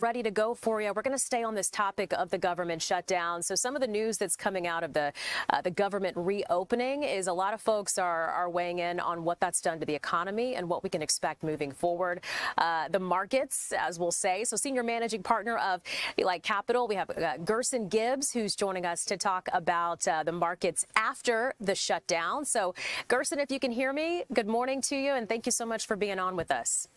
ready to go for you. We're going to stay on this topic of the government shutdown. So some of the news that's coming out of the government reopening is a lot of folks are weighing in on what that's done to the economy and what we can expect moving forward. The markets, as we'll say. So senior managing partner of Elite Capital, we have Gerson Gibbs, who's joining us to talk about the markets after the shutdown. So Gerson, if you can hear me, good morning to you, and thank you so much for being on with us.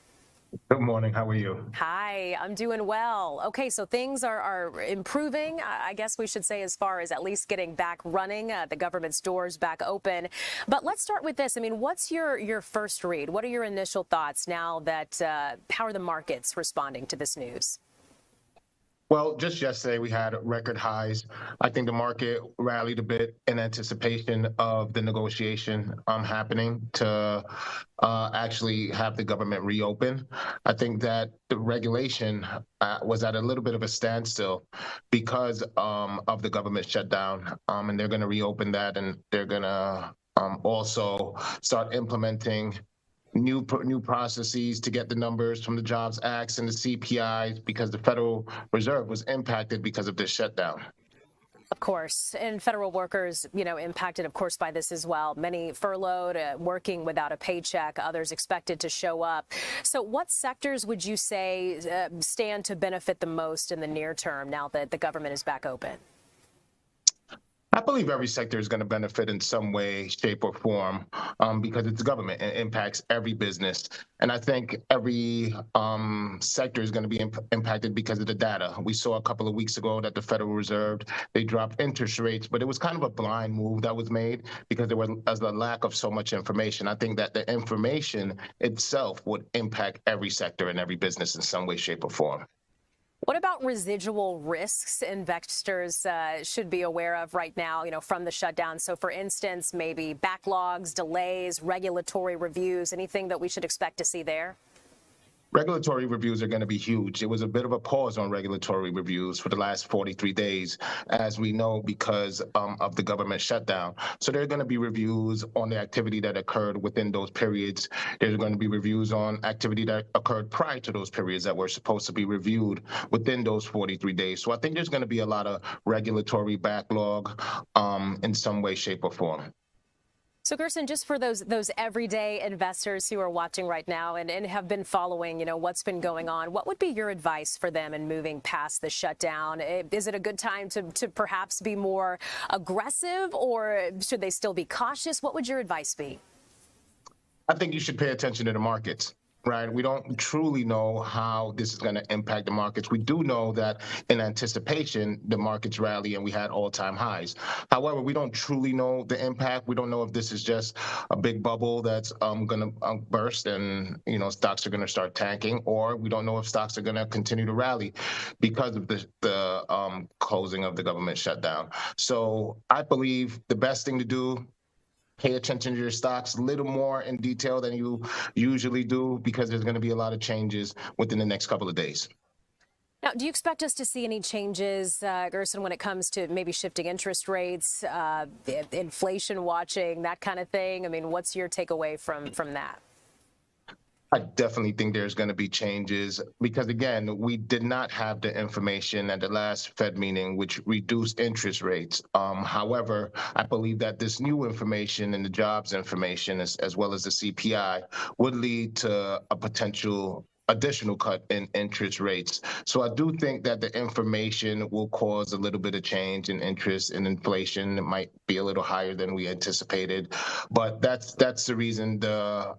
Good morning. How are you? Hi, I'm doing well. Okay, so things are improving, I guess we should say, as far as at least getting back running, the government's doors back open. But let's start with this. I mean, what's your first read? What are your initial thoughts now that how are the markets responding to this news? Well, just yesterday we had record highs. I think the market rallied a bit in anticipation of the negotiation happening to actually have the government reopen. I think that the regulation was at a little bit of a standstill because of the government shutdown, and they're going to reopen that, and they're going to also start implementing new processes to get the numbers from the Jobs Acts and the CPIs, because the Federal Reserve was impacted because of this shutdown. Of course, and federal workers, impacted, of course, by this as well. Many furloughed, working without a paycheck, others expected to show up. So what sectors would you say stand to benefit the most in the near term now that the government is back open? I believe every sector is going to benefit in some way, shape, or form because it's government and it impacts every business. And I think every sector is going to be impacted because of the data. We saw a couple of weeks ago that the Federal Reserve, they dropped interest rates, but it was kind of a blind move that was made because there was a lack of so much information. I think that the information itself would impact every sector and every business in some way, shape, or form. What about residual risks investors should be aware of right now, from the shutdown? So, for instance, maybe backlogs, delays, regulatory reviews, anything that we should expect to see there? Regulatory reviews are going to be huge. It was a bit of a pause on regulatory reviews for the last 43 days, as we know, because of the government shutdown. So there are going to be reviews on the activity that occurred within those periods. There's going to be reviews on activity that occurred prior to those periods that were supposed to be reviewed within those 43 days. So I think there's going to be a lot of regulatory backlog in some way, shape, or form. So, Gerson, just for those everyday investors who are watching right now and have been following, what's been going on, what would be your advice for them in moving past the shutdown? Is it a good time to perhaps be more aggressive, or should they still be cautious? What would your advice be? I think you should pay attention to the markets. Right. We don't truly know how this is going to impact the markets. We do know that in anticipation, the markets rally and we had all-time highs. However, we don't truly know the impact. We don't know if this is just a big bubble that's going to burst and, stocks are going to start tanking, or we don't know if stocks are going to continue to rally because of the closing of the government shutdown. So I believe the best thing to do, pay attention to your stocks a little more in detail than you usually do, because there's going to be a lot of changes within the next couple of days. Now, do you expect us to see any changes, Gerson, when it comes to maybe shifting interest rates, inflation watching, that kind of thing? I mean, what's your takeaway from that? I definitely think there's going to be changes because, again, we did not have the information at the last Fed meeting, which reduced interest rates. However, I believe that this new information and the jobs information, as well as the CPI, would lead to a potential additional cut in interest rates. So I do think that the information will cause a little bit of change in interest and inflation. It might be a little higher than we anticipated, but that's the reason the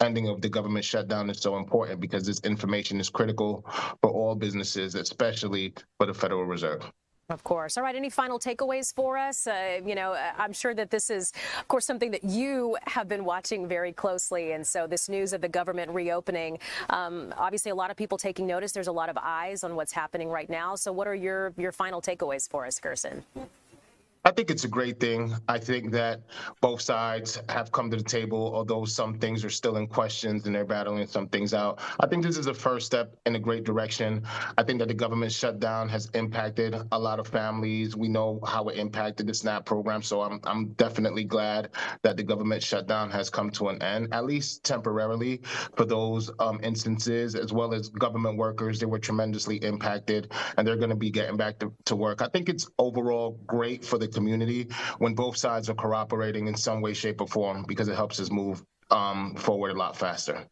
ending of the government shutdown is so important, because this information is critical for all businesses, especially for the Federal Reserve. Of course. All right. Any final takeaways for us? I'm sure that this is, of course, something that you have been watching very closely. And so this news of the government reopening, obviously a lot of people taking notice. There's a lot of eyes on what's happening right now. So what are your final takeaways for us, Gerson? I think it's a great thing. I think that both sides have come to the table, although some things are still in questions and they're battling some things out. I think this is a first step in a great direction. I think that the government shutdown has impacted a lot of families. We know how it impacted the SNAP program, so I'm definitely glad that the government shutdown has come to an end, at least temporarily, for those instances, as well as government workers. They were tremendously impacted, and they're going to be getting back to work. I think it's overall great for the community when both sides are cooperating in some way, shape, or form, because it helps us move forward a lot faster.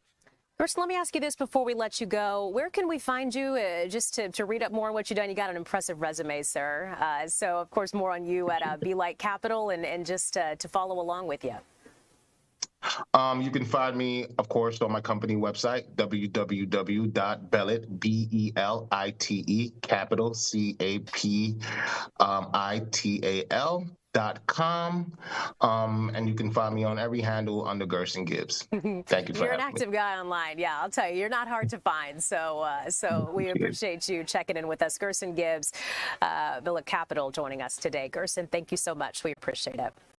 Gerson, let me ask you this before we let you go. Where can we find you just to read up more on what you've done? You got an impressive resume, sir. So, of course, more on you at Be Like Capital and just to follow along with you. You can find me, of course, on my company website, www.belite, B-E-L-I-T-E, capital, CAPITAL.com. And you can find me on every handle under Gerson Gibbs. Thank you for You're an having me. active guy online. Yeah, I'll tell you, you're not hard to find. So we appreciate you checking in with us. Gerson Gibbs, Be Like Capital, joining us today. Gerson, thank you so much. We appreciate it.